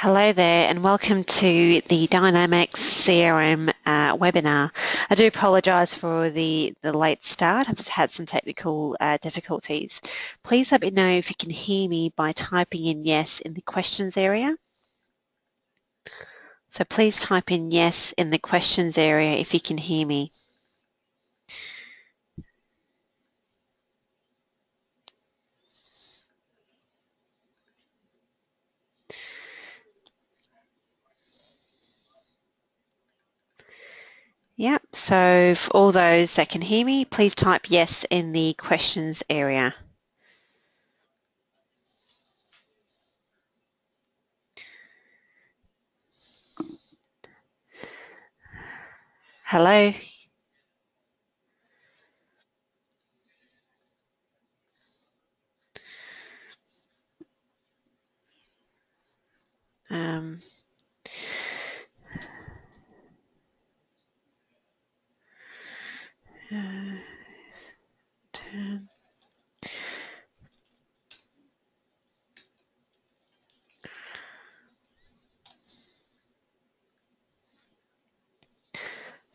Hello there and welcome to the Dynamics CRM webinar. I do apologise for the late start. I've just had some technical difficulties. Please let me know if you can hear me by typing in yes in the questions area. So please type in yes in the questions area if you can hear me. Yep, so for all those that can hear me, please type yes in the questions area. Hello?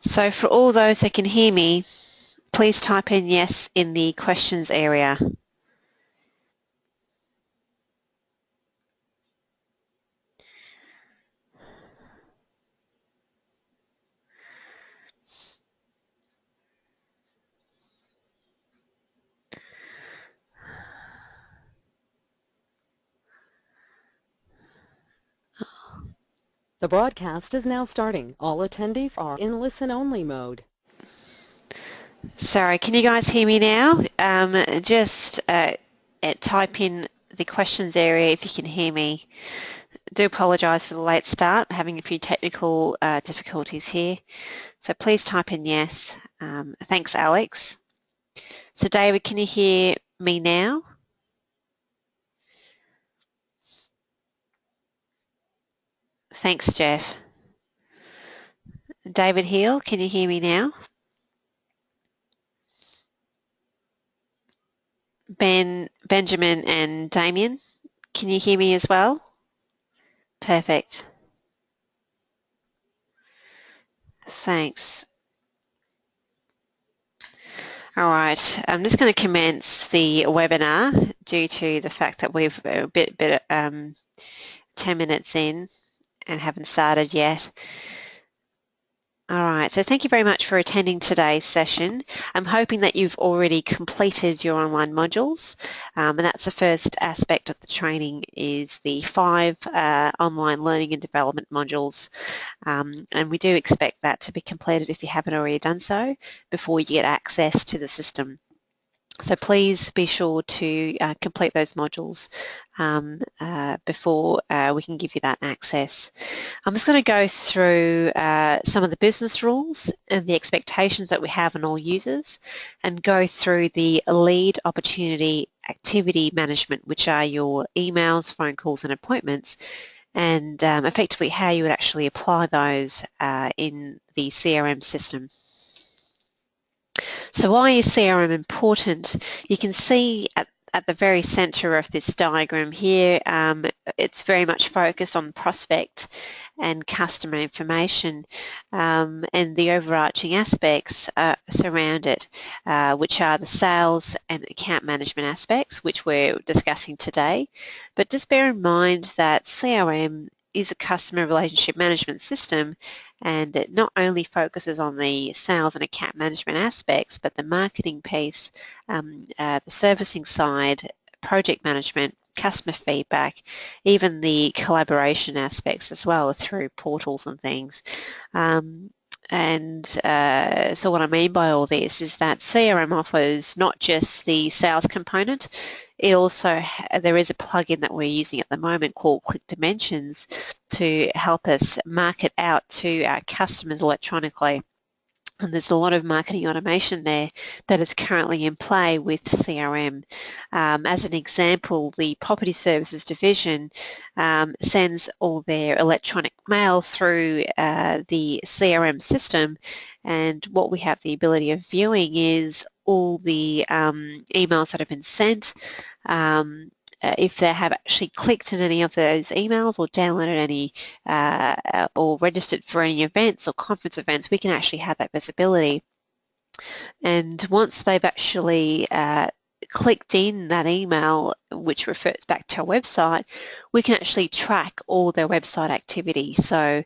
So for all those that can hear me, please type in yes in the questions area. The broadcast is now starting. All attendees are in listen-only mode. Sorry, can you guys hear me now? Just type in the questions area if you can hear me. I do apologise for the late start, having a few technical difficulties here. So please type in yes. Thanks, Alex. So David, can you hear me now? Thanks, Jeff. David Heel, can you hear me now? Benjamin and Damien, can you hear me as well? Perfect. Thanks. All right, I'm just going to commence the webinar due to the fact that we've a bit 10 minutes in and haven't started yet. All right, so thank you very much for attending today's session. I'm hoping that you've already completed your online modules, and that's the first aspect of the training is the 5 online learning and development modules, and we do expect that to be completed if you haven't already done so before you get access to the system. So please be sure to complete those modules before we can give you that access. I'm just going to go through some of the business rules and the expectations that we have on all users and go through the lead opportunity activity management, which are your emails, phone calls and appointments, and effectively how you would actually apply those in the CRM system. So why is CRM important? You can see at the very centre of this diagram here, it's very much focused on prospect and customer information, and the overarching aspects surround it, which are the sales and account management aspects, which we're discussing today. But just bear in mind that CRM is a customer relationship management system, and it not only focuses on the sales and account management aspects, but the marketing piece, the servicing side, project management, customer feedback, even the collaboration aspects as well through portals and things. So what I mean by all this is that CRM offers not just the sales component, it also, there is a plugin that we're using at the moment called Click Dimensions to help us market out to our customers electronically. And there's a lot of marketing automation there that is currently in play with CRM. As an example, the Property Services Division sends all their electronic mail through the CRM system, and what we have the ability of viewing is all the emails that have been sent, if they have actually clicked on any of those emails or downloaded any or registered for any events or conference events, we can actually have that visibility. And once they've actually clicked in that email, which refers back to our website, we can actually track all their website activity. So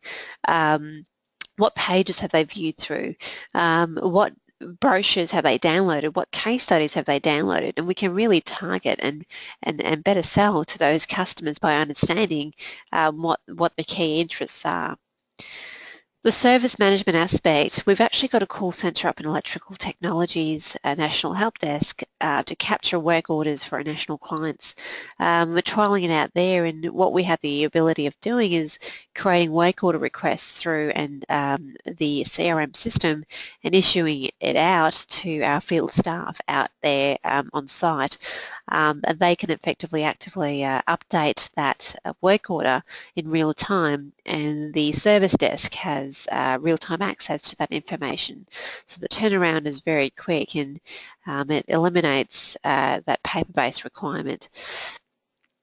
what pages have they viewed through? What brochures have they downloaded? What case studies have they downloaded? And we can really target and better sell to those customers by understanding what the key interests are. The service management aspect, we've actually got a call centre up in Electrical Technologies, a national help desk to capture work orders for our national clients. We're trialling it out there, and what we have the ability of doing is creating work order requests through the CRM system and issuing it out to our field staff out there on site. And they can effectively actively update that work order in real time, and the service desk has real-time access to that information. So the turnaround is very quick, and it eliminates that paper-based requirement.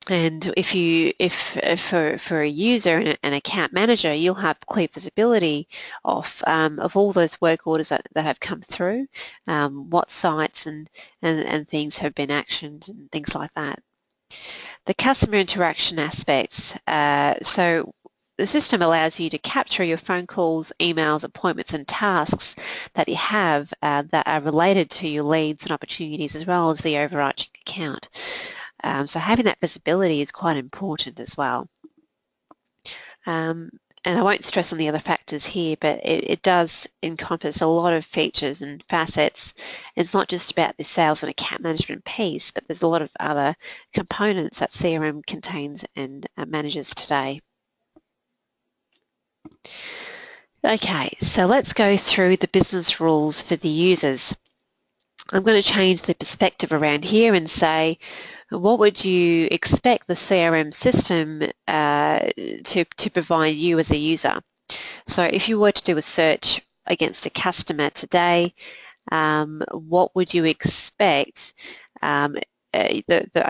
And for a user and an account manager, you'll have clear visibility of all those work orders that have come through, what sites and things have been actioned and things like that. The customer interaction aspects. So the system allows you to capture your phone calls, emails, appointments and tasks that you have that are related to your leads and opportunities, as well as the overarching account. So having that visibility is quite important as well. And I won't stress on the other factors here, but it does encompass a lot of features and facets. It's not just about the sales and account management piece, but there's a lot of other components that CRM contains and manages today. Okay, so let's go through the business rules for the users. I'm going to change the perspective around here and say, what would you expect the CRM system to provide you as a user? So if you were to do a search against a customer today, what would you expect I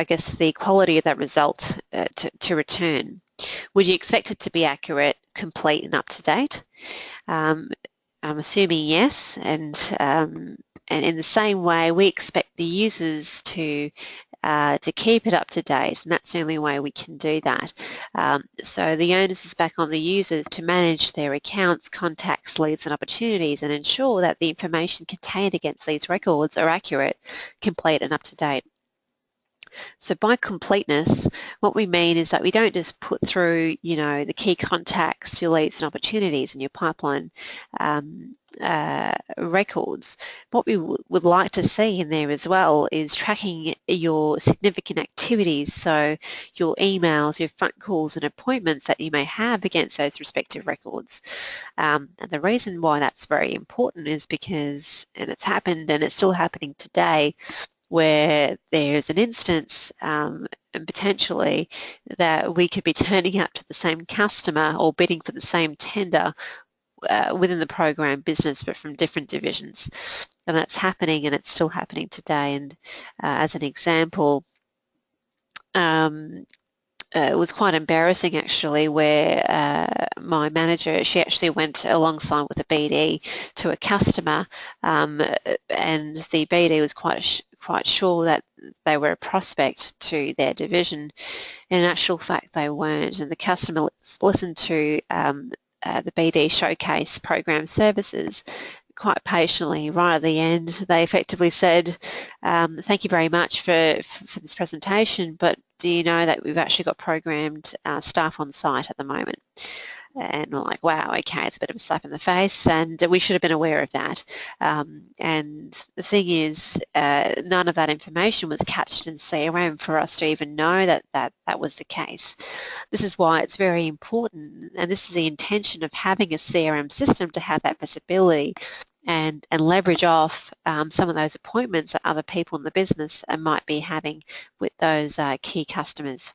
guess the quality of that result to return? Would you expect it to be accurate, complete and up to date? I'm assuming yes, and in the same way we expect the users to keep it up to date, and that's the only way we can do that. So the onus is back on the users to manage their accounts, contacts, leads and opportunities and ensure that the information contained against these records are accurate, complete and up to date. So by completeness, what we mean is that we don't just put through, the key contacts, your leads and opportunities in your pipeline records. What we would like to see in there as well is tracking your significant activities, so your emails, your phone calls and appointments that you may have against those respective records. And the reason why that's very important is because, and it's happened and it's still happening today, where there's an instance and potentially that we could be turning up to the same customer or bidding for the same tender within the program business but from different divisions. And that's happening, and it's still happening today. And as an example, it was quite embarrassing actually, where my manager, she actually went alongside with a BD to a customer, and the BD was quite sure that they were a prospect to their division. In actual fact they weren't, and the customer listened to the BD showcase program services quite patiently. Right at the end they effectively said, thank you very much for this presentation, but do you know that we've actually got programmed staff on site at the moment? And we're like, wow, okay, it's a bit of a slap in the face, and we should have been aware of that. And the thing is, none of that information was captured in CRM for us to even know that was the case. This is why it's very important, and this is the intention of having a CRM system, to have that visibility and leverage off some of those appointments that other people in the business might be having with those key customers.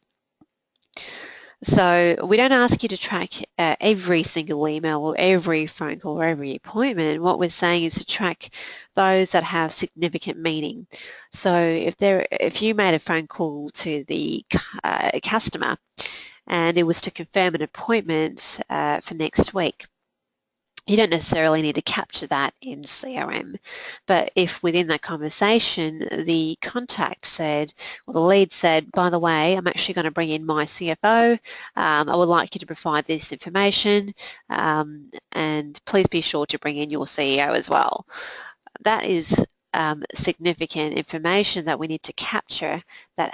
So we don't ask you to track every single email or every phone call or every appointment. What we're saying is to track those that have significant meaning. So if you made a phone call to the customer and it was to confirm an appointment for next week, you don't necessarily need to capture that in CRM, but if within that conversation the contact said, or the lead said, by the way, I'm actually going to bring in my CFO, I would like you to provide this information, and please be sure to bring in your CEO as well. That is significant information that we need to capture that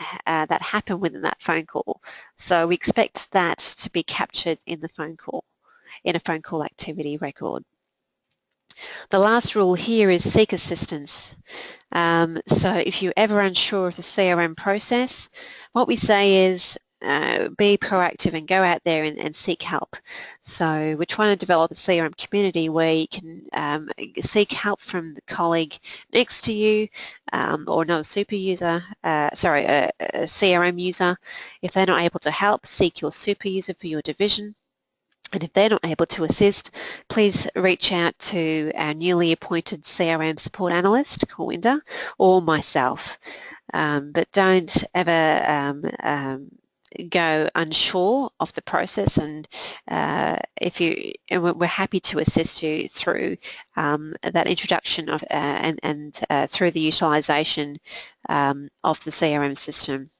happened within that phone call. So we expect that to be captured in the phone call, in a phone call activity record. The last rule here is seek assistance. So if you're ever unsure of the CRM process, what we say is be proactive and go out there and seek help. So we're trying to develop a CRM community where you can seek help from the colleague next to you, or another super user, a CRM user. If they're not able to help, seek your super user for your division. And if they're not able to assist, please reach out to our newly appointed CRM support analyst, Corwinda, or myself. But don't ever go unsure of the process, and we're happy to assist you through that introduction of and through the utilisation of the CRM system.